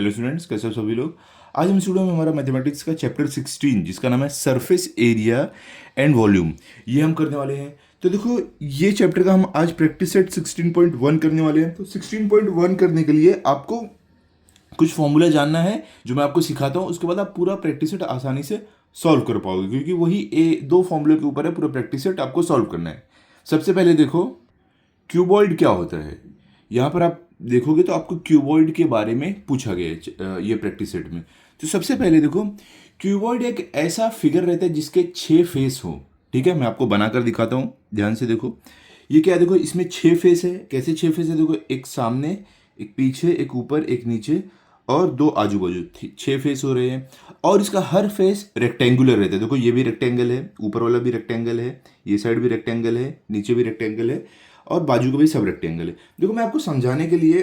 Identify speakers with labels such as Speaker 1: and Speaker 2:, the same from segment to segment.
Speaker 1: Hello students, कैसे हो सभी लोग। आज हम स्टूडियो में हमारा मैथमेटिक्स का चैप्टर 16 जिसका नाम है सरफेस एरिया एंड वॉल्यूम, ये हम करने वाले हैं। तो देखो, ये चैप्टर का हम आज प्रैक्टिस सेट 16.1 करने वाले हैं। तो 16.1 करने के लिए आपको कुछ फॉर्मूला जानना है जो मैं आपको सिखाता हूँ। उसके बाद आप पूरा प्रैक्टिस सेट आसानी से सॉल्व कर पाओगे, क्योंकि वही दो फॉर्मूले के ऊपर है। पूरा प्रैक्टिस सेट आपको सॉल्व करना है। सबसे पहले देखो, क्यूबॉइड क्या होता है। यहाँ पर आप देखोगे तो आपको क्यूबॉइड के बारे में पूछा गया है ये प्रैक्टिस सेट में। तो सबसे पहले देखो, क्यूबॉइड एक ऐसा फिगर रहता है जिसके 6 फेस हो। ठीक है, मैं आपको बनाकर दिखाता हूँ, ध्यान से देखो। ये क्या है, देखो इसमें 6 फेस है। कैसे 6 फेस है, देखो एक सामने, एक पीछे, एक ऊपर, एक नीचे और दो आजू बाजू, 6 फेस हो रहे हैं। और इसका हर फेस रेक्टेंगुलर रहता है। देखो ये भी रेक्टेंगल है, ऊपर वाला भी रेक्टेंगल है, ये साइड भी रेक्टेंगल है, नीचे भी रेक्टेंगल है और बाजू का भी सब रेक्टेंगल है। देखो मैं आपको समझाने के लिए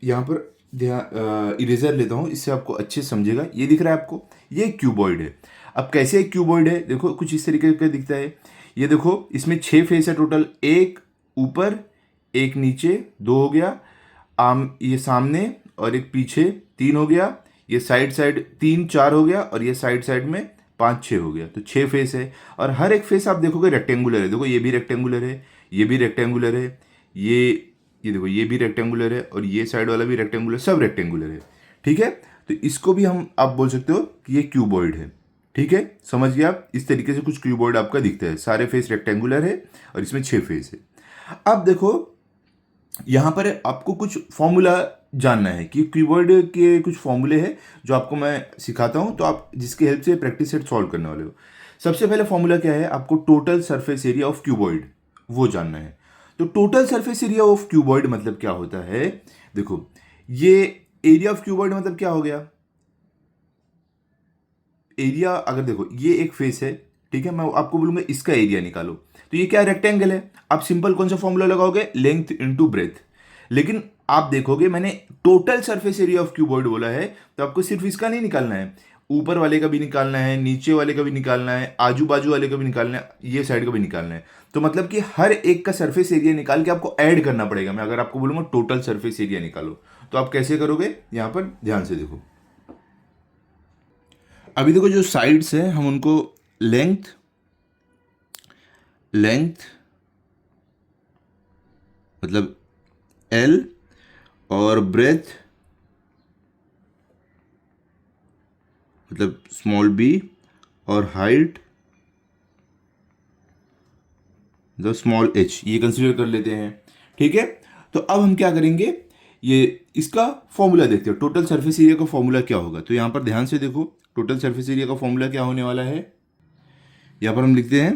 Speaker 1: यहाँ पर इरेजर लेता हूँ, इससे आपको अच्छे से समझेगा। ये दिख रहा है आपको, ये क्यूबॉइड है। अब कैसे एक क्यूबॉइड है, देखो कुछ इस तरीके का दिखता है। ये देखो, इसमें 6 फेस है टोटल, एक ऊपर, एक नीचे, 2 हो गया। ये सामने और एक पीछे, 3 हो गया। ये साइड साइड 3 4 हो गया और ये साइड साइड में 5 6 हो गया। तो 6 फेस है और हर एक फेस आप देखोगे रेक्टेंगुलर है। देखो ये भी रेक्टेंगुलर है, ये भी रेक्टेंगुलर है, ये देखो ये भी रेक्टेंगुलर है और ये साइड वाला भी रेक्टेंगुलर, सब रेक्टेंगुलर है। ठीक है, तो इसको भी हम आप बोल सकते हो कि ये क्यूबॉइड है। ठीक है, समझ गए आप। इस तरीके से कुछ क्यूबॉइड आपका दिखता है, सारे फेस रेक्टेंगुलर है और इसमें 6 फेस है। अब देखो, यहाँ पर आपको कुछ फॉर्मूला जानना है कि कीवर्ड के कुछ फॉर्मूले हैं जो आपको मैं सिखाता हूँ, तो आप जिसकी हेल्प से प्रैक्टिस सेट सॉल्व करने वाले हो। सबसे पहले फॉर्मूला क्या है, आपको total surface area of cuboid वो जानना है। तो total surface area of cuboid मतलब क्या होता है। देखो, ये एरिया ऑफ क्यूबॉइड मतलब क्या हो गया। एरिया अगर देखो, ये एक फेस है, ठीक है, मैं आपको बोलूंगा इसका एरिया निकालो। तो ये क्या रेक्टेंगल है, आप सिंपल कौन सा फॉर्मूला लगाओगे, लेंथ इनटू ब्रेथ। लेकिन आप देखोगे मैंने total surface area of cuboid बोला है, तो आपको सिर्फ इसका नहीं निकालना है, ऊपर वाले का भी निकालना है, नीचे वाले का भी निकालना है, आजू बाजू वाले का भी निकालना है, ये साइड का भी निकालना है। तो मतलब कि हर एक का सरफेस एरिया निकाल के आपको ऐड करना पड़ेगा। मैं अगर आपको बोलूंगा टोटल सरफेस एरिया निकालो, तो आप कैसे करोगे, यहां पर ध्यान से देखो। अभी देखो, जो साइड्स है हम उनको लेंथ लेंथ मतलब एल और ब्रेथ मतलब स्मॉल बी और हाइट मतलब स्मॉल एच, ये कंसीडर कर लेते हैं। ठीक है, तो अब हम क्या करेंगे, ये इसका फॉर्मूला देखते हैं। टोटल सरफेस एरिया का फॉर्मूला क्या होगा, तो यहां पर ध्यान से देखो, टोटल सरफेस एरिया का फॉर्मूला क्या होने वाला है। यहां पर हम लिखते हैं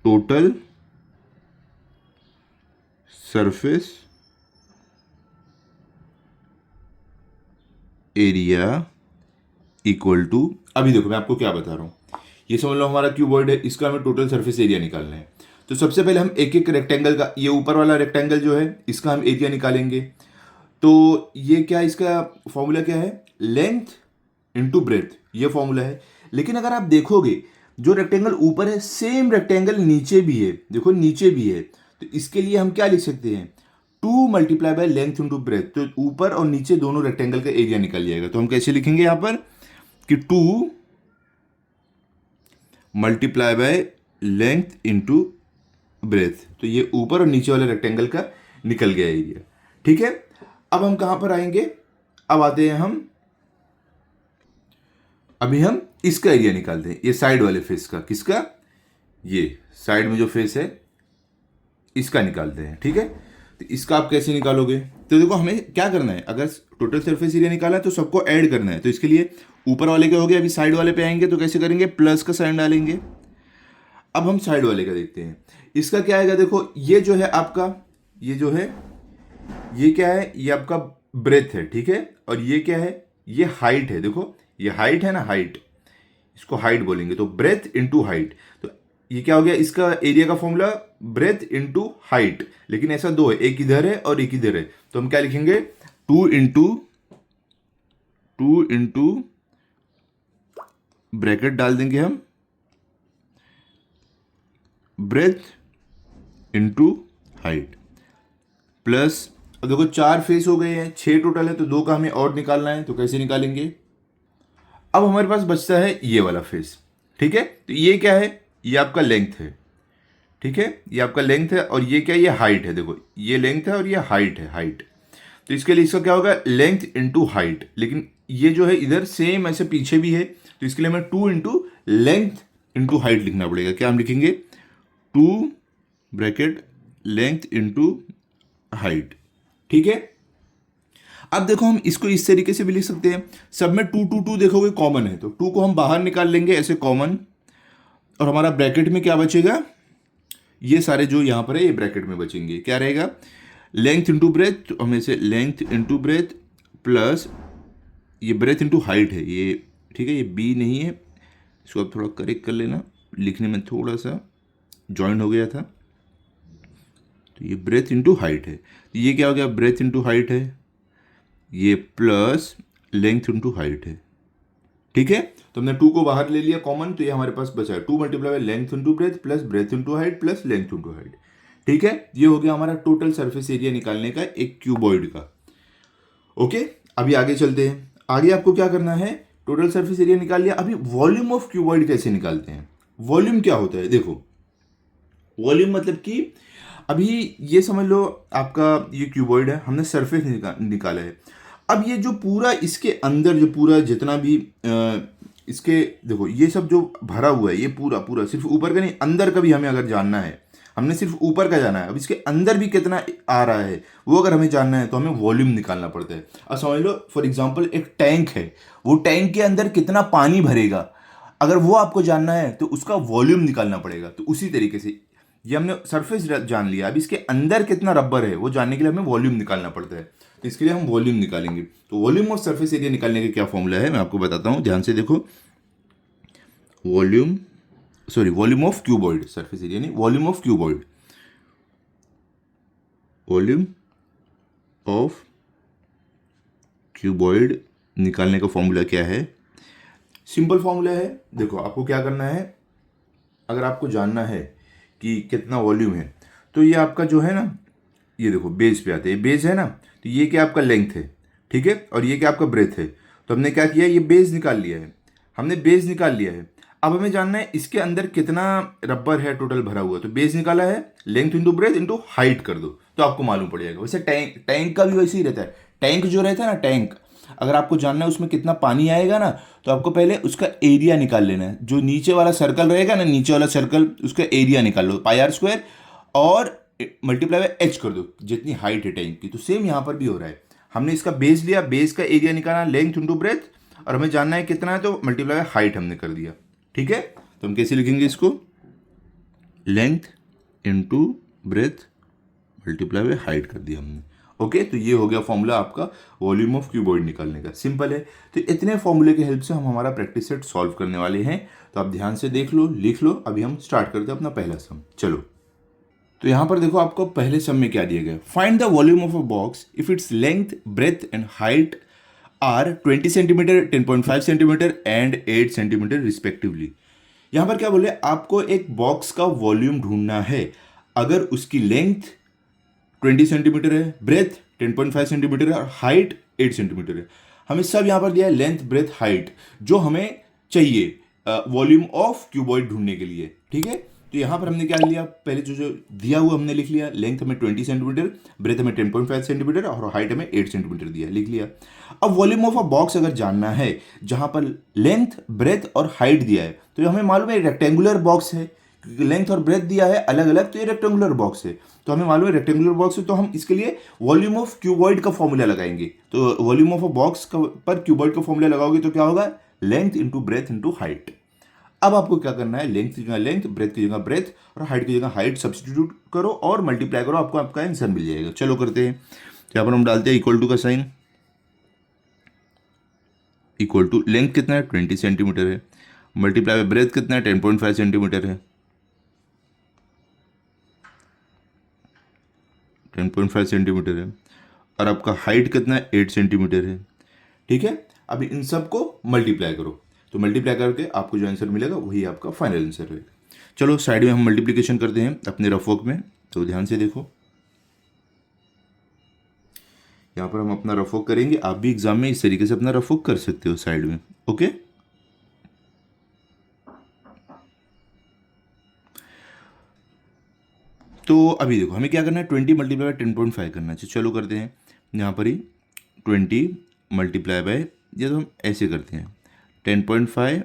Speaker 1: total surface area equal to, अभी देखो मैं आपको क्या बता रहा हूं। ये समझ लो हमारा क्यूबॉइड है, इसका हमें टोटल सरफेस एरिया निकालना है। तो सबसे पहले हम एक एक रेक्टेंगल का, ये ऊपर वाला रेक्टेंगल जो है इसका हम एरिया निकालेंगे। तो ये क्या, इसका फॉर्मूला क्या है, लेंथ इनटू ब्रेथ, ये फॉर्मूला है। लेकिन अगर आप देखोगे, जो रेक्टेंगल ऊपर है सेम रेक्टेंगल नीचे भी है, देखो नीचे भी है। तो इसके लिए हम क्या लिख सकते हैं, 2 × लेंथ इंटू ब्रेथ। तो ऊपर और नीचे दोनों रेक्टेंगल का एरिया निकल जाएगा। तो हम कैसे लिखेंगे यहां पर कि 2 × लेंथ इंटू ब्रेथ। तो ये ऊपर और नीचे वाले रेक्टेंगल का निकल गया एरिया। ठीक है, अब हम कहां पर आएंगे, अब आते हैं हम, अभी हम इसका एरिया निकालते हैं, ये साइड वाले फेस का। किसका, ये साइड में जो फेस है इसका निकालते हैं। ठीक है, तो इसका आप कैसे निकालोगे, तो देखो हमें क्या करना है, अगर टोटल सरफेस एरिया निकाला है तो सबको ऐड करना है। तो इसके लिए ऊपर वाले के हो गए, अभी साइड वाले पे आएंगे तो कैसे करेंगे, प्लस का साइन डालेंगे। अब हम साइड वाले का देखते हैं, इसका क्या आएगा। देखो ये जो है आपका, ये जो है ये क्या है, ये आपका ब्रेथ है। ठीक है, और ये क्या है, ये हाइट है। देखो ये हाइट है ना, हाइट, इसको हाइट बोलेंगे। तो ब्रेथ इंटू हाइट, तो ये क्या हो गया, इसका एरिया का फॉर्मूला ब्रेथ इंटू हाइट। लेकिन ऐसा दो है, एक इधर है और एक इधर है। तो हम क्या लिखेंगे, टू इंटू ब्रैकेट डाल देंगे हम, ब्रेथ इंटू हाइट प्लस अब देखो 4 फेस हो गए हैं, 6 टोटल है, तो 2 का हमें और निकालना है, तो कैसे निकालेंगे? अब हमारे पास बचता है ये वाला फेस, ठीक है। तो ये क्या है? ये आपका लेंथ है, ठीक है, ये आपका लेंथ है, और ये क्या है? ये हाइट है। देखो ये लेंथ है और ये हाइट है, हाइट। तो इसके लिए इसका क्या होगा? Length into height. लेकिन ये जो है इधर सेम ऐसे पीछे भी है, तो इसके लिए हमें 2 इंटू लेंथ इंटू हाइट लिखना पड़ेगा। क्या हम लिखेंगे? 2 ब्रैकेट लेंथ इंटू हाइट, ठीक है। अब देखो हम इसको इस तरीके से भी लिख सकते हैं, सब में 2 2 2 देखोगे कॉमन है, तो 2 को हम बाहर निकाल लेंगे ऐसे कॉमन, और हमारा ब्रैकेट में क्या बचेगा? ये सारे जो यहाँ पर है ये ब्रैकेट में बचेंगे। क्या रहेगा? लेंथ इंटू ब्रेथ, तो हमें से लेंथ इंटू ब्रेथ प्लस ये ब्रेथ इंटू हाइट है ये, ठीक है। ये बी नहीं है, इसको आप थोड़ा करेक्ट कर लेना, लिखने में थोड़ा सा जॉइन हो गया था। तो ये ब्रेथ इंटू हाइट है, तो ये क्या हो गया? ब्रेथ इंटू हाइट है, ये प्लस लेंथ इंटू हाइट है, ठीक है। तो हमने 2 को बाहर ले लिया कॉमन, तो ये हमारे पास बचा है 2 multiply length into breadth plus breadth into height plus length into height, ठीक है। ये हो गया हमारा टोटल सरफेस एरिया निकालने का एक क्यूबॉइड का। ओके, अभी आगे चलते हैं। आगे आपको क्या करना है? टोटल सरफेस एरिया निकाल लिया, अभी वॉल्यूम ऑफ क्यूबॉइड कैसे निकालते हैं? वॉल्यूम क्या होता है? देखो वॉल्यूम मतलब कि अभी ये समझ लो आपका ये क्यूबॉइड है, हमने सरफेस निकाला है। अब ये जो पूरा इसके अंदर जो पूरा जितना भी इसके देखो ये सब जो भरा हुआ है ये पूरा पूरा सिर्फ ऊपर का नहीं, अंदर का भी हमें अगर जानना है, हमने सिर्फ ऊपर का जाना है। अब इसके अंदर भी कितना आ रहा है वो अगर हमें जानना है तो हमें वॉल्यूम निकालना पड़ता है। अब समझ लो फॉर एग्जांपल एक टैंक है, वो टैंक के अंदर कितना पानी भरेगा, अगर वो आपको जानना है तो उसका वॉल्यूम निकालना पड़ेगा। तो उसी तरीके से ये हमने सरफेस जान लिया, अब इसके अंदर कितना रबर है वो जानने के लिए हमें वॉल्यूम निकालना पड़ता है। तो इसके लिए हम वॉल्यूम निकालेंगे। तो वॉल्यूम ऑफ सरफेस एरिया निकालने का क्या फॉर्मूला है मैं आपको बताता हूँ, ध्यान से देखो। Volume of cuboid, surface area नहीं, volume of cuboid, volume of cuboid निकालने का फॉर्मूला क्या है? सिंपल फॉर्मूला है। देखो आपको क्या करना है, अगर आपको जानना है कि कितना वॉल्यूम है, तो ये आपका जो है ना, ये देखो बेस पे आते हैं, बेस है ना, तो ये क्या आपका लेंथ है, ठीक है, और ये क्या आपका ब्रेथ है। तो हमने क्या किया, ये बेस निकाल लिया है, हमने बेस निकाल लिया है। अब हमें जानना है इसके अंदर कितना रबर है टोटल भरा हुआ, तो बेस निकाला है, length into breadth into height कर दो तो आपको मालूम पड़ जाएगा। वैसे टैंक का भी वैसे ही रहता है। टैंक जो रहता है ना, टैंक अगर आपको जानना है उसमें कितना पानी आएगा ना, तो आपको पहले उसका एरिया निकाल लेना है। जो नीचे वाला सर्कल रहेगा ना, नीचे वाला सर्कल, उसका एरिया निकाल लो, पाई आर स्क्वायर, और मल्टीप्लाई बाय एच कर दो जितनी हाइट है टैंक की। तो सेम यहाँ पर भी हो रहा है, हमने इसका बेस लिया, बेस का एरिया निकाला लेंथ इंटू ब्रेथ, और हमें जानना है कितना है, तो मल्टीप्लाई बाय हाइट हमने कर दिया, ठीक है। तो हम कैसे लिखेंगे इसको? Length into breadth multiply by height कर दिया हमने। ओके, तो ये हो गया फॉर्मूला आपका वॉल्यूम ऑफ क्यूबॉइड निकालने का। सिंपल है। तो इतने फॉर्मूले की हेल्प से हम हमारा प्रैक्टिस सेट सॉल्व करने वाले हैं। तो आप ध्यान से देख लो, लिख लो। अभी हम स्टार्ट करते हैं अपना पहला सम। चलो, तो यहाँ पर देखो आपको पहले सम में क्या दिया गया, find the volume of a box if its length breadth and height are 20 centimetre, 10.5 centimetre and 8 centimetre respectively. यहाँ पर क्या बोले, आपको एक बॉक्स का वॉल्यूम ढूंढना है अगर उसकी लेंथ 20 सेंटीमीटर है, ब्रेथ 10.5 सेंटीमीटर है और हाइट 8 सेंटीमीटर है। हमें सब यहाँ पर दिया है लेंथ ब्रेथ हाइट जो हमें चाहिए वॉल्यूम ऑफ क्यूबॉइड ढूंढने के लिए, ठीक है। तो यहाँ पर हमने क्या लिया, पहले जो जो दिया हुआ हमने लिख लिया, लेंथ हमें 20 सेंटीमीटर, ब्रेथ हमें 10.5 सेंटीमीटर और हाइट हमें 8 सेंटीमीटर दिया, लिख लिया। अब वॉल्यूम ऑफ अ बॉक्स अगर जानना है जहाँ पर लेंथ ब्रेथ और हाइट दिया है, तो हमें मालूम है रेक्टेंगुलर बॉक्स है, लेंथ और ब्रेथ दिया है अलग अलग, तो ये रेक्टेंगुलर बॉक्स है। तो हमें मालूम है रेक्टेंगुलर बॉक्स है, तो हम इसके लिए वॉल्यूम ऑफ क्यूबॉइड का फॉर्मूला लगाएंगे। तो वॉल्यूम ऑफ अ बॉक्स पर क्यूबॉइड का फॉर्मूला लगाओगे तो क्या होगा, length into breadth into height. अब आपको क्या करना है, लेंथ की जगह लेंथ, ब्रेथ की जगह ब्रेथ और हाइट की जगह हाइट सब्स्टिट्यूट करो और मल्टीप्लाई करो, आपको आपका आंसर मिल जाएगा। चलो करते हैं। यहाँ पर हम डालते हैं इक्वल टू का साइन, इक्वल टू लेंथ कितना है 20 सेंटीमीटर है, मल्टीप्लाई बाय ब्रेथ कितना है 10.5 सेंटीमीटर है, 10.5 सेंटीमीटर है, और आपका हाइट कितना है 8 सेंटीमीटर है, ठीक है। अभी इन सब को मल्टीप्लाई करो, तो मल्टीप्लाई करके आपको जो आंसर मिलेगा वही आपका फाइनल आंसर रहेगा। चलो साइड में हम मल्टीप्लिकेशन करते हैं अपने रफ वर्क में, तो ध्यान से देखो। यहाँ पर हम अपना रफ वर्क करेंगे, आप भी एग्जाम में इस तरीके से अपना रफ वर्क कर सकते हो साइड में। ओके, तो अभी देखो हमें क्या करना है, 20 मल्टीप्लाई बाय 10.5 करना चाहिए। चलो करते हैं यहाँ पर ही 20 मल्टीप्लाई बाय, या तो हम ऐसे करते हैं 10.5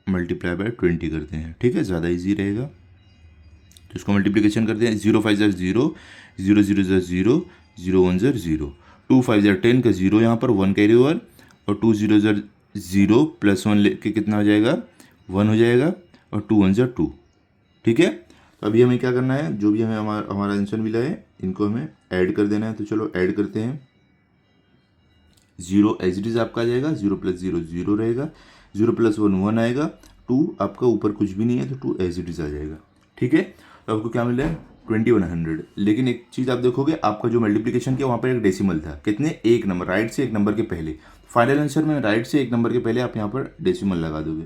Speaker 1: मल्टीप्लाई बाय 20 करते हैं, ठीक है, ज़्यादा इजी रहेगा। तो इसको मल्टीप्लिकेशन करते हैं, 0 5 0, 0 0 0, 0 1 0, 2 5 10 का 0 यहाँ पर 1 कैरी ओवर, और 2 0 0 प्लस 1 लेके कितना हो जाएगा, 1 हो जाएगा, और 2 1 2, ठीक है। तो अभी हमें क्या करना है, जो भी हमें हमारा आंसर मिला है इनको हमें ऐड कर देना है। तो चलो ऐड करते हैं, 0 एज इट इज आपका आ जाएगा, 0 प्लस 0 0 रहेगा, 0 प्लस 1 1 आएगा, 2 आपका ऊपर कुछ भी नहीं है तो 2 एज इट इज आ जाएगा, ठीक है। तो आपको क्या मिल रहा है, 2100। लेकिन एक चीज़ आप देखोगे, आपका जो मल्टीप्लिकेशन किया वहाँ पर एक डेसिमल था, कितने, एक नंबर, राइट से एक नंबर के पहले। फाइनल आंसर में राइट से एक नंबर के पहले आप यहाँ पर डेसिमल लगा दोगे,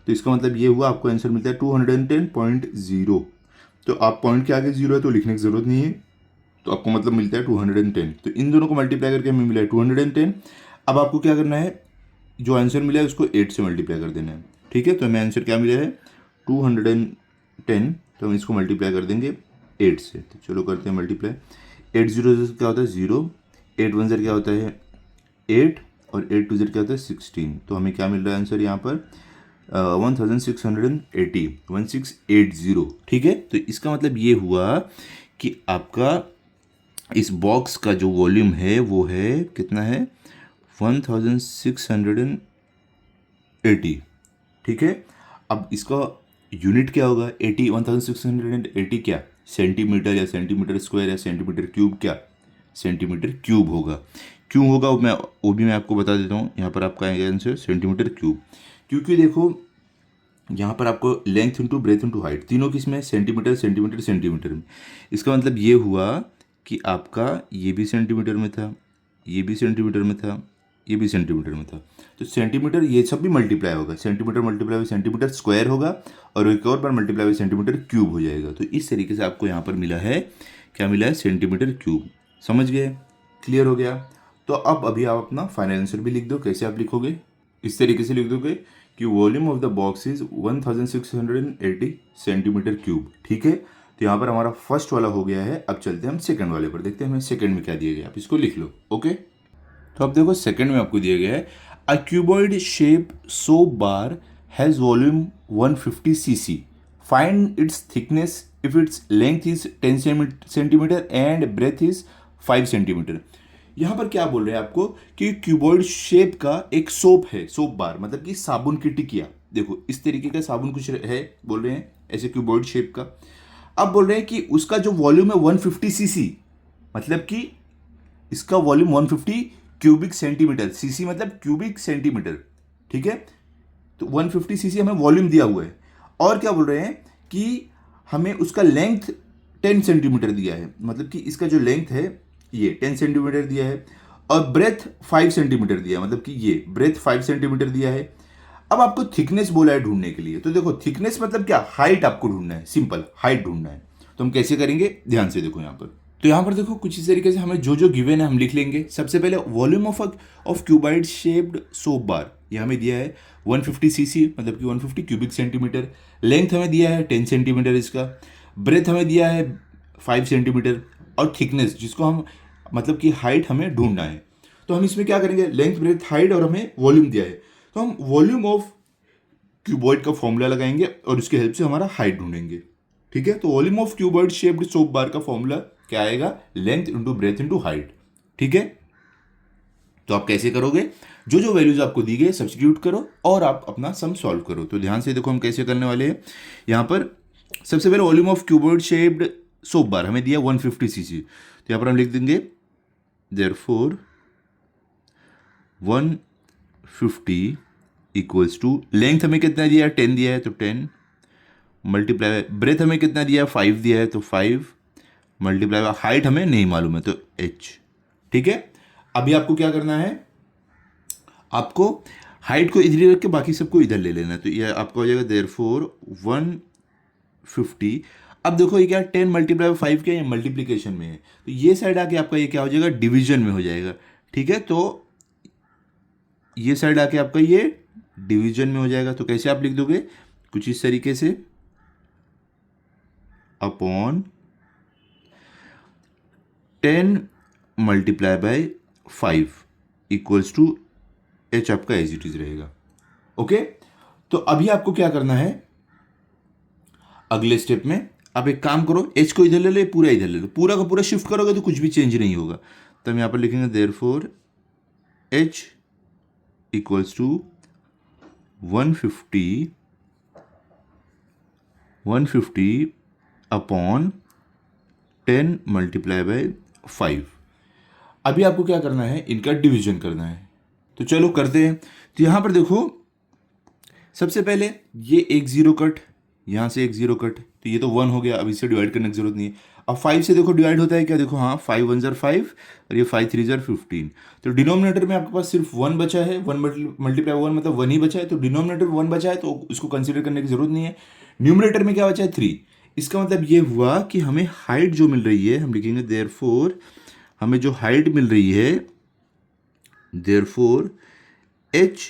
Speaker 1: तो इसका मतलब ये हुआ आपको आंसर मिलता है 210.0। तो आप पॉइंट के आगे 0 है तो लिखने की जरूरत नहीं है, तो आपको मतलब मिलता है 210। तो इन दोनों को मल्टीप्लाई करके हमें मिला है 210। अब आपको क्या करना है, जो आंसर मिला है उसको 8 से मल्टीप्लाई कर देना है, ठीक है। तो हमें आंसर क्या मिला है, 210, तो हम इसको मल्टीप्लाई कर देंगे 8 से। तो चलो करते हैं मल्टीप्लाई, 8 0 क्या होता है 0, 8 1 क्या होता है 8, और 8 2 क्या होता है 16। तो हमें क्या मिल रहा है आंसर यहाँ पर 1680, 1680, ठीक है। तो इसका मतलब ये हुआ कि आपका इस बॉक्स का जो वॉल्यूम है वो है कितना है, 1680, ठीक है। अब इसका यूनिट क्या होगा, 80, 1680 क्या, सेंटीमीटर या सेंटीमीटर स्क्वायर या सेंटीमीटर क्यूब, क्या सेंटीमीटर क्यूब होगा। क्यों होगा वो भी मैं आपको बता देता हूँ। यहाँ पर आपका आएगा आंसर सेंटीमीटर क्यूब, क्योंकि देखो यहाँ पर आपको length into breadth into height तीनों किसमें, सेंटीमीटर सेंटीमीटर सेंटीमीटर में। इसका मतलब ये हुआ कि आपका ये भी सेंटीमीटर में था, ये भी सेंटीमीटर में था, ये भी सेंटीमीटर में था। तो सेंटीमीटर ये सब भी मल्टीप्लाई होगा, centimetre multiply by centimetre square होगा, और एक और बार मल्टीप्लाई बाई सेंटीमीटर क्यूब हो जाएगा। तो इस तरीके से आपको यहाँ पर मिला है, क्या मिला है, सेंटीमीटर क्यूब। समझ गए, क्लियर हो गया। तो अब अभी आप अपना फाइनल आंसर भी लिख दो। कैसे आप लिखोगे, इस तरीके से लिख दोगे कि volume of the box is 1680 centimetre cube, ठीक है। तो यहाँ पर हमारा फर्स्ट वाला हो गया है। अब चलते हैं हम सेकंड वाले पर, देखते हैं हमें सेकंड में क्या दिया गया, आप इसको लिख लो। ओके, तो अब देखो सेकंड में आपको दिया गया है, a cuboid shape soap bar has volume 150 cc, find its thickness if its length is 10 centimetre and breadth is 5 centimetre. यहाँ पर क्या बोल रहे हैं आपको कि क्यूबॉइड शेप का एक सोप है, सोप बार मतलब कि साबुन की टिकिया, देखो इस तरीके का साबुन कुछ है, बोल रहे हैं ऐसे क्यूबॉइड शेप का। अब बोल रहे हैं कि उसका जो वॉल्यूम है 150 cc, मतलब कि इसका वॉल्यूम 150 क्यूबिक सेंटीमीटर, सीसी मतलब क्यूबिक सेंटीमीटर, ठीक है। तो 150 cc हमें वॉल्यूम दिया हुआ है, और क्या बोल रहे हैं कि हमें उसका लेंथ 10 सेंटीमीटर दिया है, मतलब कि इसका जो लेंथ है ये 10 सेंटीमीटर दिया है, और ब्रेथ 5 सेंटीमीटर दिया है, मतलब कि ये ब्रेथ 5 सेंटीमीटर दिया है। अब आपको थिकनेस बोला है ढूंढने के लिए, तो देखो थिकनेस मतलब क्या, हाइट आपको ढूंढना है, सिंपल हाइट ढूंढना है। तो हम कैसे करेंगे, ध्यान से देखो यहाँ पर। तो यहाँ पर देखो कुछ इस तरीके से हमें जो जो गिवन है हम लिख लेंगे। सबसे पहले volume of cuboid shaped soap bar, ये हमें दिया है 150 cc, मतलब कि 150 क्यूबिक सेंटीमीटर। लेंथ हमें दिया है 10 सेंटीमीटर इसका, ब्रेथ हमें दिया है 5 सेंटीमीटर, और थिकनेस जिसको हम मतलब कि हाइट हमें ढूंढना है। तो हम इसमें क्या करेंगे, लेंथ ब्रेथ हाइट और हमें वॉल्यूम दिया है, तो हम वॉल्यूम ऑफ क्यूबॉइड का फॉर्मूला लगाएंगे और उसके हेल्प से हमारा हाइट ढूंढेंगे, ठीक है। तो volume of cuboid shaped soap bar का फॉर्मूला क्या आएगा, length into breadth into height, ठीक है। तो आप कैसे करोगे, जो जो वैल्यूज आपको दी गई सब्स्टिट्यूट करो और आप अपना सम सॉल्व करो। तो ध्यान से देखो हम कैसे करने वाले हैं। यहाँ पर सबसे पहले volume of cuboid shaped soap bar हमें दिया 150 cc, तो यहाँ पर हम लिख देंगे देयरफॉर 150 इक्वल्स टू, लेंथ हमें कितना दिया है 10 दिया है तो 10 मल्टीप्लाई, ब्रेथ हमें कितना दिया है 5 दिया है तो 5 मल्टीप्लाई, हाइट हमें नहीं मालूम है तो h, ठीक है। अभी आपको क्या करना है, आपको हाइट को इधर रख के बाकी सबको इधर ले लेना है। तो ये आपका हो जाएगा देयरफॉर 150, अब देखो ये क्या 10 मल्टीप्लाई बाई 5 क्या है, मल्टीप्लीकेशन में है, तो ये साइड आके आपका ये क्या हो जाएगा, डिवीजन में हो जाएगा। ठीक है, तो ये साइड आके आपका ये डिवीजन में हो जाएगा। तो कैसे आप लिख दोगे, कुछ इस तरीके से, upon 10 multiply by 5 equals to H आपका एज इट इज रहेगा। ओके, तो अभी आपको क्या करना है, अगले स्टेप में आप एक काम करो, एच को इधर ले लो, पूरा इधर ले लो, पूरा का पूरा शिफ्ट करोगे तो कुछ भी चेंज नहीं होगा। तो हम यहाँ पर लिखेंगे therefore H equals to 150 upon 10 multiply by 5। अभी आपको क्या करना है, इनका डिवीजन करना है। तो चलो करते हैं। तो यहाँ पर देखो, सबसे पहले ये एक जीरो कट, यहाँ से एक जीरो कट, तो ये तो 1 हो गया, अब इससे डिवाइड करने की जरूरत नहीं है। अब 5 से देखो डिवाइड होता है क्या, देखो हाँ, 5 1 ज़र 5 और ये 5 3 ज़र 15। तो डिनोमिनेटर में आपके पास सिर्फ 1 बचा है, 1 मल्टीप्लाई 1 मतलब 1 ही बचा है, तो डिनोमिनेटर 1 बचा है तो उसको कंसिडर करने की जरूरत नहीं है। न्यूमरेटर में क्या बचा है, 3। इसका मतलब ये हुआ कि हमें हाइट जो मिल रही है, हम लिखेंगे देयरफॉर हमें जो हाइट मिल रही है, देयरफॉर h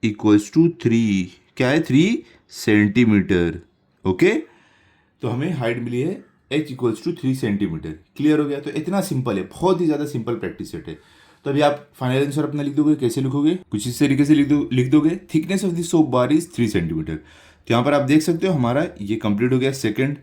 Speaker 1: इक्वल्स टू 3, क्या है 3 सेंटीमीटर। ओके, तो हमें हाइट मिली है h equals to 3 centimetre. Clear हो गया। तो इतना सिंपल है, बहुत ही ज़्यादा सिंपल प्रैक्टिस सेट है। तो अभी आप फाइनल आंसर अपना लिख दोगे, कैसे लिखोगे, कुछ इस तरीके से लिख दोगे, thickness of this soap bar is 3 centimetre. तो यहाँ पर आप देख सकते हो हमारा ये कंप्लीट हो गया सेकंड।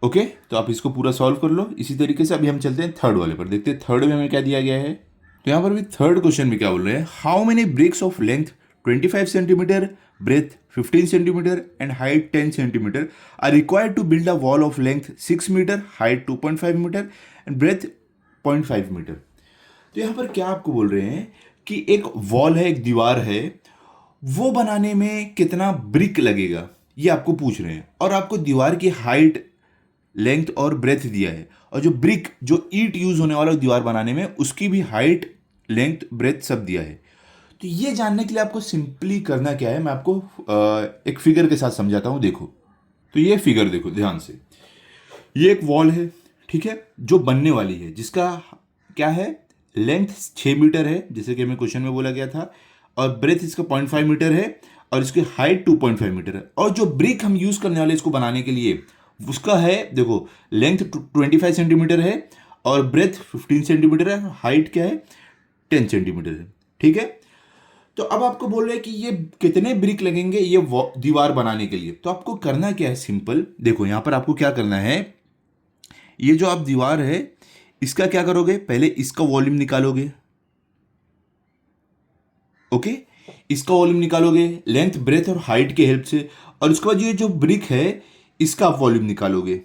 Speaker 1: ओके, तो आप इसको पूरा सॉल्व कर लो इसी तरीके से। अभी हम चलते हैं थर्ड वाले पर, देखते हैं थर्ड में हमें क्या दिया गया है। तो यहाँ पर भी थर्ड क्वेश्चन में क्या बोल रहे हैं, how many bricks of length 25 centimetre, breadth 15 centimetre and height 10 centimetre are required to build a wall of length 6 metre, height 2.5 metre and breadth 0.5 metre. तो यहाँ पर क्या आपको बोल रहे हैं कि एक वॉल है, एक दीवार है, वो बनाने में कितना ब्रिक लगेगा, ये आपको पूछ रहे हैं। और आपको दीवार की हाइट, लेंथ और ब्रेथ दिया है, और जो ब्रिक, जो ईंट यूज होने वाला दीवार बनाने में, उसकी भी हाइट, लेंथ, ब्रेथ सब दिया है। तो ये जानने के लिए आपको सिंपली करना क्या है, मैं आपको एक फिगर के साथ समझाता हूं। देखो, तो ये फिगर देखो ध्यान से, ये एक वॉल है, ठीक है, जो बनने वाली है, जिसका क्या है, लेंथ 6 मीटर है, जैसे कि हमें क्वेश्चन में बोला गया था, और ब्रेथ इसका 0.5 मीटर है, और इसकी हाइट 2.5 मीटर है। और जो ब्रिक हम यूज करने वाले इसको बनाने के लिए, उसका है देखो, लेंथ 25 सेंटीमीटर है और ब्रेथ 15 सेंटीमीटर है, हाइट क्या है 10 सेंटीमीटर है। ठीक है, तो अब आपको बोल रहे हैं कि ये कितने ब्रिक लगेंगे ये दीवार बनाने के लिए। तो आपको करना क्या है, सिंपल देखो, यहां पर आपको क्या करना है, ये जो आप दीवार है इसका क्या करोगे, पहले इसका वॉल्यूम निकालोगे। ओके, इसका वॉल्यूम निकालोगे लेंथ, ब्रेथ और हाइट के हेल्प से, और उसके बाद ये जो ब्रिक है इसका आप वॉल्यूम निकालोगे।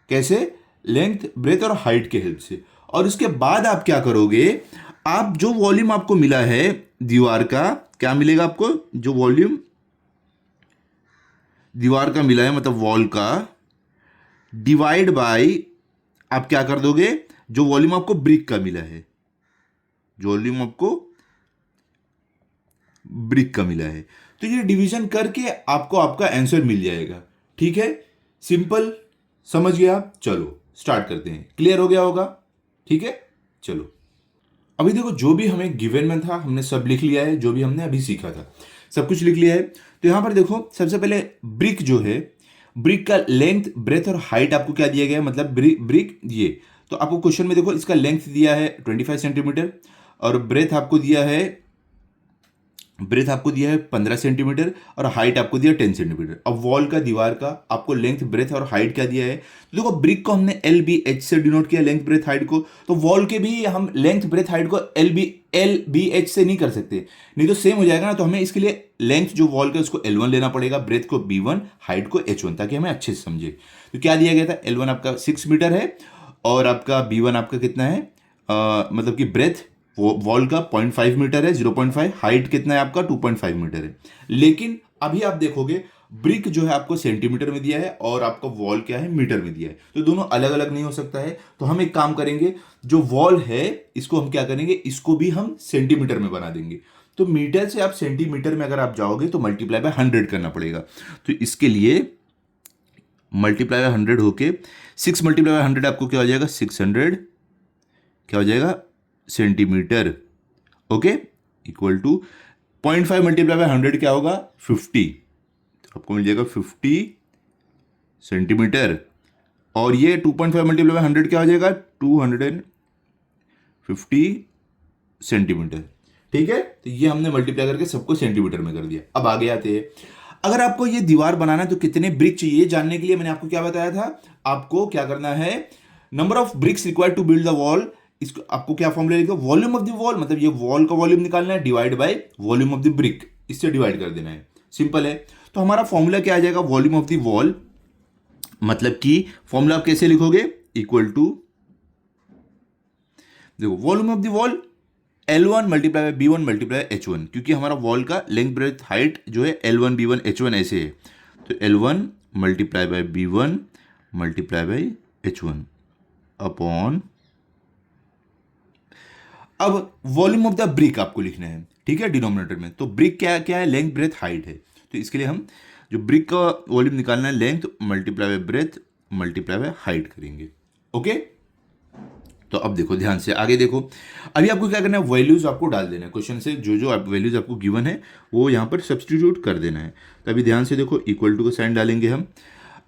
Speaker 1: कैसे, लेंथ, ब्रेथ और हाइट के हेल्प से। और उसके बाद आप क्या करोगे, आप जो वॉल्यूम आपको मिला है दीवार का, क्या मिलेगा आपको, जो वॉल्यूम दीवार का मिला है, मतलब वॉल का, डिवाइड बाय, आप क्या कर दोगे, जो वॉल्यूम आपको ब्रिक का मिला है, जो वॉल्यूम आपको ब्रिक का मिला है, तो ये डिवीजन करके आपको आपका आंसर मिल जाएगा। ठीक है, सिंपल, समझ गए आप। चलो स्टार्ट करते हैं, क्लियर हो गया होगा। ठीक है, चलो अभी देखो, जो भी हमें गिवन में था हमने सब लिख लिया है, जो भी हमने अभी सीखा था सब कुछ लिख लिया है। तो यहां पर देखो, सबसे पहले ब्रिक जो है, ब्रिक का लेंथ, ब्रेथ और हाइट आपको क्या दिया गया है, मतलब ब्रिक ये, तो आपको क्वेश्चन में देखो इसका लेंथ दिया है 25 सेंटीमीटर और ब्रेथ आपको दिया है 15 सेंटीमीटर और हाइट आपको दिया 10 सेंटीमीटर। अब वॉल का, दीवार का आपको लेंथ, ब्रेथ और हाइट क्या दिया है, तो देखो ब्रिक को हमने LBH से डिनोट किया, लेंथ, ब्रेथ, हाइट को। तो वॉल के भी हम लेंथ, ब्रेथ, हाइट को LBH से नहीं कर सकते, नहीं तो सेम हो जाएगा ना। तो हमें इसके लिए लेंथ जो वॉल का उसको L1 लेना पड़ेगा, ब्रेथ को B1, हाइट को H1, ताकि हमें अच्छे से समझे। तो क्या दिया गया था, L1 आपका 6 मीटर है और आपका B1 आपका कितना है, मतलब कि ब्रेथ वॉल का 0.5 मीटर है, 0.5, हाइट कितना है आपका 2.5 मीटर है। लेकिन अभी आप देखोगे ब्रिक जो है आपको सेंटीमीटर में दिया है और आपका वॉल क्या है, मीटर में दिया है, तो दोनों अलग अलग नहीं हो सकता है। तो हम एक काम करेंगे, जो वॉल है इसको हम क्या करेंगे, इसको भी हम सेंटीमीटर में बना देंगे। तो मीटर से आप सेंटीमीटर में अगर आप जाओगे तो मल्टीप्लाई बाय 100 करना पड़ेगा। तो इसके लिए मल्टीप्लाई बाय 100 होके 6 मल्टीप्लाई बाय 100 आपको क्या हो जाएगा 600 क्या हो जाएगा centimetre. Okay, equal to 0.5 multiply by 100 क्या होगा 50, तो आपको मिल जाएगा 50 सेंटीमीटर। और ये 2.5 मल्टीप्लाई बाय 100 क्या हो जाएगा 250 सेंटीमीटर। ठीक है, तो ये हमने मल्टीप्लाई करके सबको सेंटीमीटर में कर दिया। अब आगे आते हैं, अगर आपको ये दीवार बनाना है तो कितने ब्रिक चाहिए जानने के लिए मैंने आपको क्या बताया था, आपको क्या करना है, number of bricks required to build the wall, इसको आपको क्या फॉर्मूला लिखा, वॉल्यूम ऑफ द वॉल, मतलब ये वॉल का वॉल्यूम निकालना है divide by volume of the brick, इससे डिवाइड कर देना है, सिंपल है। तो हमारा फॉर्मूला क्या आ जाएगा, वॉल्यूम ऑफ द वॉल, मतलब कि फॉर्मूला आप कैसे लिखोगे, इक्वल टू, देखो volume of the wall L1 multiply by B1 multiply H1, क्योंकि हमारा वॉल का लेंथ ब्रेथ हाइट जो है L1 B1 H1 ऐसे है, तो L1 multiply by B1 multiply by H1 upon, अब वॉल्यूम ऑफ द ब्रिक आपको लिखना है, ठीक है, डिनोमिनेटर में। तो ब्रिक क्या क्या है, लेंथ ब्रेथ हाइट है, तो इसके लिए हम जो ब्रिक का वॉल्यूम निकालना है, length multiply by breath multiply by height करेंगे। ओके, तो अब देखो ध्यान से आगे देखो, अभी आपको क्या करना है, वैल्यूज आपको डाल देना है, क्वेश्चन से जो जो वैल्यूज आपको गिवन है वो यहाँ पर सब्सटीट्यूट कर देना है। तो अभी ध्यान से देखो, इक्वल टू का साइन डालेंगे हम।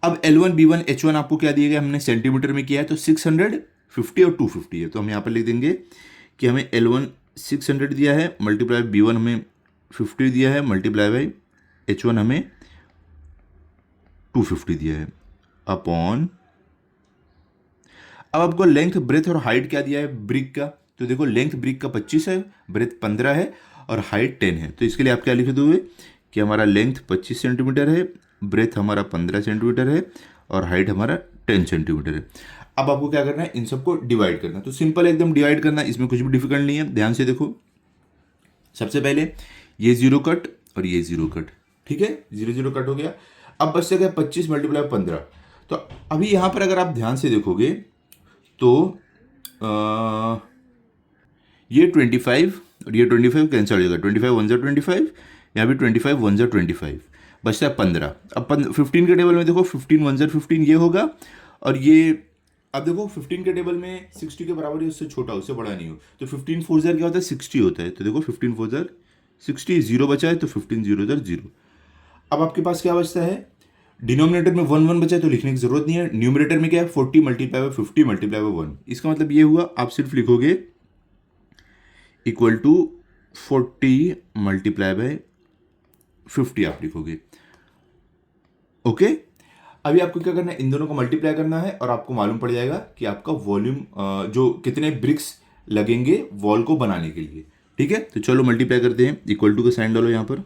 Speaker 1: अब L1 B1 H1 आपको क्या दिया गया, हमने सेंटीमीटर में किया है, तो 650 और 250 है, तो हम यहाँ पर लिख देंगे कि हमें L1 600 दिया है, मल्टीप्लाई B1 हमें 50 दिया है, मल्टीप्लाई बाई H1 हमें 250 दिया है, अपॉन, अब आपको लेंथ ब्रेथ और हाइट क्या दिया है ब्रिक का, तो देखो लेंथ ब्रिक का 25 है, ब्रेथ 15 है और हाइट 10 है, तो इसके लिए आप क्या लिख दोगे कि हमारा लेंथ 25 सेंटीमीटर है, ब्रेथ हमारा 15 सेंटीमीटर है और हाइट हमारा 10 सेंटीमीटर है। अब आपको क्या करना है, इन सबको डिवाइड करना है, तो सिंपल एकदम डिवाइड करना है, इसमें कुछ भी डिफिकल्ट नहीं है। ध्यान से देखो, सबसे पहले ये जीरो कट और ये जीरो कट, ठीक है, जीरो जीरो कट हो गया। अब बच गया 25 मल्टीप्लाई 15, तो अभी यहाँ पर अगर आप ध्यान से देखोगे तो ये 25 और ये 25 कैंसिल हो जाएगा, 25 1 25, यहाँ भी 25 1 25, बचता है 15। अब 15 के टेबल में देखो 15 1 15 ये होगा, और ये अब देखो 15 के टेबल में 60 के बराबर है, उससे छोटा उससे बड़ा नहीं हो, तो 15 4 क्या होता है 60 होता है, तो देखो 15 4 60, जीरो बचा है तो 15 0 0। अब आपके पास क्या बचता है, डिनोमिनेटर में 1 1 बचा है तो लिखने की जरूरत नहीं है, न्यूमरेटर में क्या है 40 मल्टीप्लाई बाय 50 मल्टीप्लाई बाय 1, इसका मतलब ये हुआ आप सिर्फ लिखोगे इक्वल टू 40 मल्टीप्लाई बाय 50 आप लिखोगे। ओके, अभी आपको क्या करना है, इन दोनों को मल्टीप्लाई करना है और आपको मालूम पड़ जाएगा कि आपका वॉल्यूम जो कितने ब्रिक्स लगेंगे वॉल को बनाने के लिए, ठीक है। तो चलो मल्टीप्लाई करते हैं, इक्वल टू का साइन डालो यहाँ पर।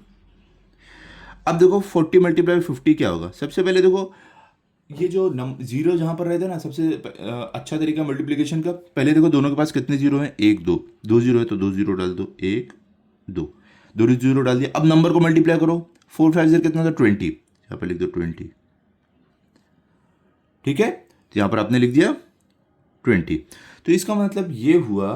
Speaker 1: अब देखो 40 मल्टीप्लाई 50 क्या होगा, सबसे पहले देखो ये जो जीरो जहाँ पर रहता है ना, सबसे अच्छा तरीका मल्टीप्लिकेशन का, पहले देखो दोनों के पास कितने जीरो हैं, 1 2, 2 जीरो है तो 2 जीरो डाल दो, 1 2, 2 जीरो डाल दिया। अब नंबर को मल्टीप्लाई करो, 4 5 0 कितना था 20, यहाँ पर लिख दो 20, ठीक है, तो यहाँ पर आपने लिख दिया 20। तो इसका मतलब ये हुआ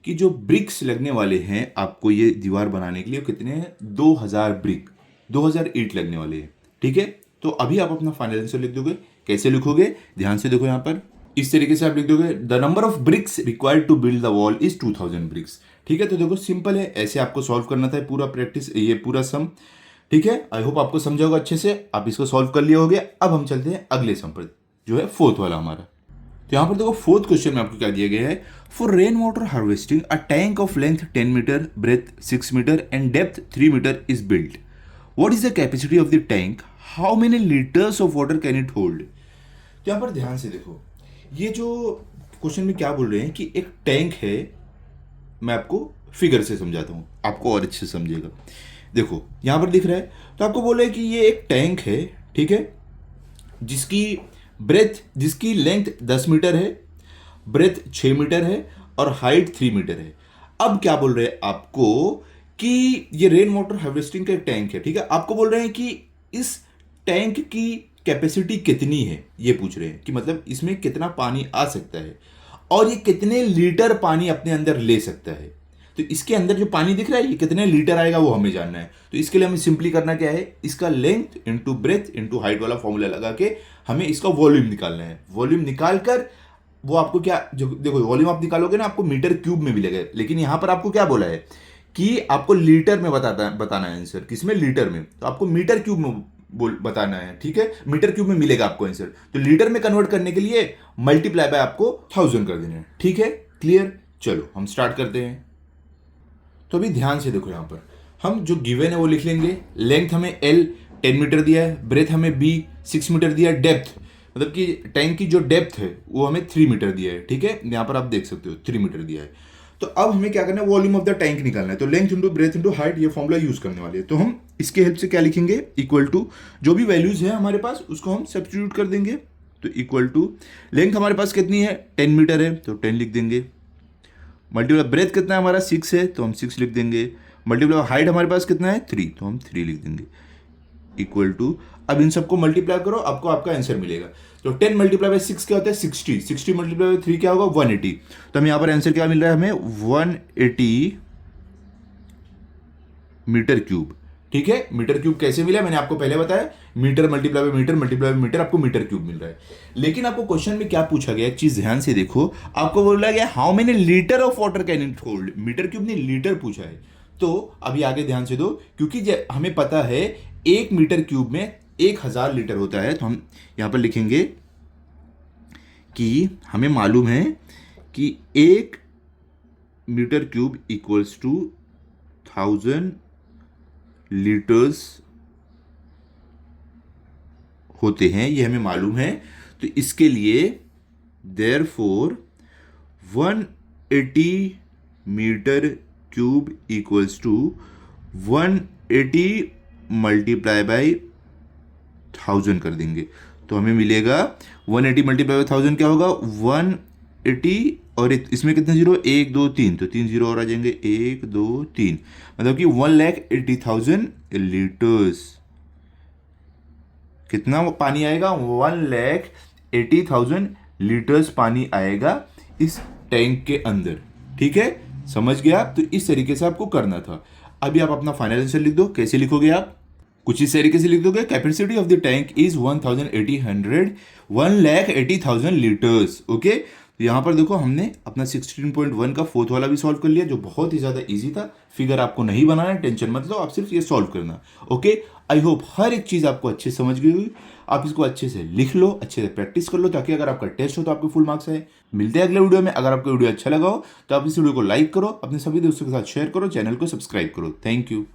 Speaker 1: कि जो ब्रिक्स लगने वाले हैं आपको ये दीवार बनाने के लिए कितने हैं, 2000 ब्रिक, 2000 ईंट लगने वाले हैं, ठीक है। तो अभी आप अपना फाइनल आंसर लिख दोगे, कैसे लिखोगे, ध्यान से देखो यहाँ पर, इस तरीके से आप लिख दोगे, the number of bricks required to build the wall is 2000 bricks, ठीक है। तो देखो सिंपल है, ऐसे आपको सॉल्व करना था पूरा प्रैक्टिस, ये पूरा सम, ठीक है। आई होप आपको समझा होगा अच्छे से, आप इसको सॉल्व कर लिया होगे। अब हम चलते हैं अगले सम पर, जो है फोर्थ वाला हमारा। तो यहाँ पर देखो फोर्थ क्वेश्चन में आपको क्या दिया गया है, for rain water harvesting a tank of length 10 metre, breadth 6 metre and depth 3 metre is built, what is the capacity of the tank, how many litres of water can it hold. तो यहाँ पर ध्यान से देखो, ये जो question में क्या बोल रहे हैं कि एक टैंक है, मैं आपको फिगर से समझाता हूँ, आपको और अच्छे से समझेगा। देखो यहाँ पर दिख रहा है, तो आपको बोला है कि ये एक टैंक है, ठीक है, जिसकी ब्रेथ, जिसकी लेंथ 10 मीटर है, ब्रेथ 6 मीटर है और हाइट 3 मीटर है। अब क्या बोल रहे हैं आपको कि ये रेन वाटर हार्वेस्टिंग का एक टैंक है, ठीक है। आपको बोल रहे हैं कि इस टैंक की कैपेसिटी कितनी है, ये पूछ रहे हैं कि मतलब इसमें कितना पानी आ सकता है और ये कितने लीटर पानी अपने अंदर ले सकता है। तो इसके अंदर जो पानी दिख रहा है ये कितने लीटर आएगा वो हमें जानना है। तो इसके लिए हमें सिंपली करना क्या है, इसका length into breadth into height वाला फॉर्मूला लगा के हमें इसका वॉल्यूम निकालना है। वॉल्यूम निकाल कर वो आपको क्या, जो देखो वॉल्यूम आप निकालोगे ना आपको मीटर क्यूब में मिलेगा, लेकिन यहां पर आपको क्या बोला है कि आपको लीटर में बताना है आंसर, किसमें, लीटर में। तो आपको मीटर क्यूब में बताना है, ठीक है, मीटर क्यूब में मिलेगा आपको आंसर। तो लीटर में कन्वर्ट करने के लिए मल्टीप्लाई बाय आपको 1000 कर देना है, ठीक है, क्लियर। चलो हम स्टार्ट करते हैं। तो अभी ध्यान से देखो, यहां पर हम जो गिवन है वो लिख लेंगे। लेंथ हमें L 10 मीटर दिया है, ब्रेथ हमें B 6 मीटर दिया है, डेप्थ मतलब कि टैंक की जो डेप्थ है वो हमें 3 मीटर दिया है, ठीक है, यहां पर आप देख सकते हो 3 मीटर दिया है। तो अब हमें क्या करना है, वॉल्यूम ऑफ द टैंक निकालना है। तो length into breadth into height ये फॉर्मूला यूज करने वाले हैं। तो हम इसके हेल्प से क्या लिखेंगे, इक्वल टू जो भी वैल्यूज है हमारे पास उसको हम सब्स्टिट्यूट कर देंगे। तो इक्वल टू लेंथ हमारे पास कितनी है 10 मीटर है तो 10 लिख देंगे, मल्टीप्लाई ब्रेथ कितना है हमारा 6 है तो हम 6 लिख देंगे, मल्टीप्लाई हाइट हमारे पास कितना है 3 तो हम 3 लिख देंगे, इक्वल टू। अब इन सबको मल्टीप्लाई करो, आपको आपका आंसर मिलेगा। तो 10 मल्टीप्लाई बाय 6 क्या होता है 60, 60 मल्टीप्लाई बाय 3 क्या होगा 180। तो हम यहां पर आंसर क्या मिल रहा है हमें 180 मीटर क्यूब, ठीक है। मीटर क्यूब कैसे मिला मैंने आपको पहले बताया, मीटर मल्टीप्लाई बाय मीटर आपको मीटर क्यूब मिल रहा है। लेकिन आपको क्वेश्चन में क्या पूछा गया, एक चीज ध्यान से देखो, आपको बोला गया how many litre of water can it hold, metre cube ने लीटर पूछा है। तो अभी आगे ध्यान से दो, क्योंकि हमें पता है 1 मीटर क्यूब में 1000 लीटर होता है, तो हम यहां पर लिखेंगे कि हमें मालूम है कि 1 metre cube equals to 1000 litres होते हैं, ये हमें मालूम है। तो इसके लिए therefore 180 metre cube equals to 180 multiply by 1000 कर देंगे। तो हमें मिलेगा 180 मल्टीप्लाई बाय 1000 क्या होगा 180, और इसमें कितने जीरो 1 2 3, तो 3 जीरो और आ जाएंगे 1 2 3, मतलब कि 1,80,000 लीटर्स। कितना पानी आएगा 1,80,000 लीटर्स पानी आएगा इस टैंक के अंदर, ठीक है, समझ गया। तो इस तरीके से आपको करना था। अभी आप अपना फाइनल आंसर लिख दो। कैसे लिखोगे आप, कुछ इस तरीके से लिख दोगे, capacity of the tank is 1,80,000 litres, okay. तो यहां पर देखो हमने अपना 16.1 का फोर्थ वाला भी सॉल्व कर लिया, जो बहुत ही ज्यादा इजी था। फिगर आपको नहीं बनाना, टेंशन मत लो, आप सिर्फ ये सॉल्व करना, ओके। आई होप हर एक चीज आपको अच्छे से समझ गई हुई। आप इसको अच्छे से लिख लो, अच्छे से प्रैक्टिस कर लो, ताकि अगर आपका टेस्ट हो तो आपको फुल मार्क्स आए। मिलते हैं अगले वीडियो में। अगर आपको वीडियो अच्छा लगा हो तो आप इस वीडियो को लाइक करो, अपने सभी दोस्तों के साथ शेयर करो, चैनल को सब्सक्राइब करो। Thank you.